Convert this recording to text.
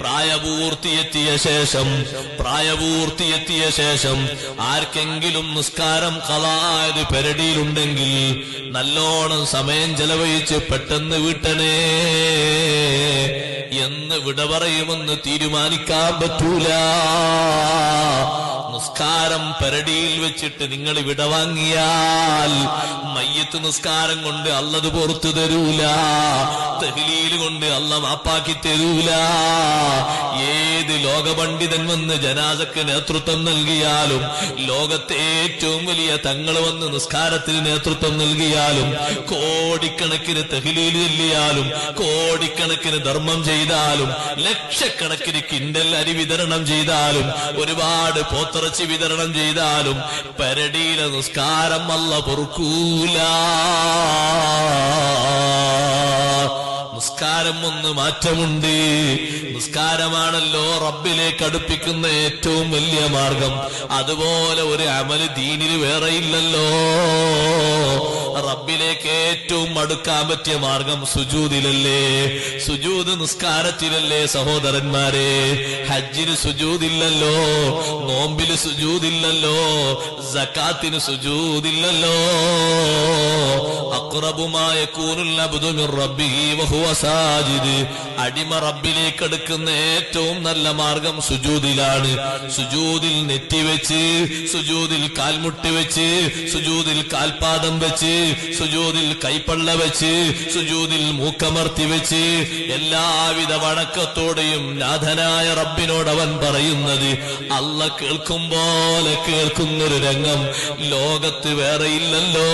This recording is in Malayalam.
പ്രായപൂർത്തിയെത്തിയ ശേഷം ആർക്കെങ്കിലും നിസ്കാരം ഖളായത് പെരടിയിലുണ്ടെങ്കിൽ നല്ലോണം സമയം ചെലവഴിച്ച് പെട്ടെന്ന് വീട്ടണേ. എന്ന് വിട പറയുമെന്ന് തീരുമാനിക്കാൻ പറ്റൂല. നിസ്കാരം പെരടിയിൽ വെച്ചിട്ട് നിങ്ങൾ വിട വാങ്ങിയാൽ മയ്യത്ത് നിസ്കാരം കൊണ്ട് അല്ലത് പുറത്തു തരൂല, തഹ്ലീൽ കൊണ്ട് അല്ല മാപ്പാക്കി തരൂല. ഏത് ലോകപണ്ഡിതൻ വന്ന് ജനാസക്ക് നേതൃത്വം നൽകിയാലും, ലോകത്തെ ഏറ്റവും വലിയ തങ്ങൾ വന്ന് നിസ്കാരത്തിന് നേതൃത്വം നൽകിയാലും, കോടിക്കണക്കിന് തഹ്ലീൽ ചൊല്ലിയാലും, കോടിക്കണക്കിന് ധർമ്മം ചെയ്താലും, ലക്ഷക്കണക്കിന് കിൻഡൽ അരി വിതരണം ചെയ്താലും, ഒരുപാട് പോത്തിറച്ചി വിതരണം ചെയ്താലും പെരടിയിലെ നിസ്കാരം അല്ല പൊറുക്കൂല. നിസ്കാരം ഒന്ന് മാറ്റമുണ്ട്. നിസ്കാരമാണല്ലോ റബ്ബിലേക്ക് അടുപ്പിക്കുന്ന ഏറ്റവും വലിയ മാർഗം. അതുപോലെ ഒരു അമല് ദീനിൽ വേറെയില്ലല്ലോ. റബ്ബിലേക്ക് ഏറ്റവും അടുക്കാൻ പറ്റിയ മാർഗം സുജൂദിലല്ലേ? സുജൂദ് നിസ്കാരത്തിലല്ലേ സഹോദരന്മാരെ? ഹജ്ജിന് സുജൂദില്ലല്ലോ, നോമ്പിന് സുജൂദില്ലല്ലോ, സകാത്തിന് സുജൂദില്ലല്ലോ. അഖ്റബു മാ യകൂനുൽ അബ്ദു മിർ റബ്ബിഹി വഹുവ സാജിദ്. അടിമ റബ്ബിലേക്ക് അടുക്കുന്ന ഏറ്റവും നല്ല മാർഗം സുജൂദിലാണ്. സുജൂദിൽ നെറ്റിവെച്ച്, സുജൂദിൽ കാൽമുട്ടി വെച്ച്, സുജൂദിൽ കാൽപാദം വെച്ച്, സുജൂദിൽ കൈപ്പള്ള വെച്ച്, സുജൂദിൽ മൂക്കമർത്തി വെച്ച്, എല്ലാവിധ വണക്കത്തോടെയും നാഥനായ റബ്ബിനോട് അവൻ പറയുന്നത് അല്ല കേൾക്കും പോലെ കേൾക്കുന്നൊരു രംഗം ലോകത്ത് വേറെയില്ലല്ലോ.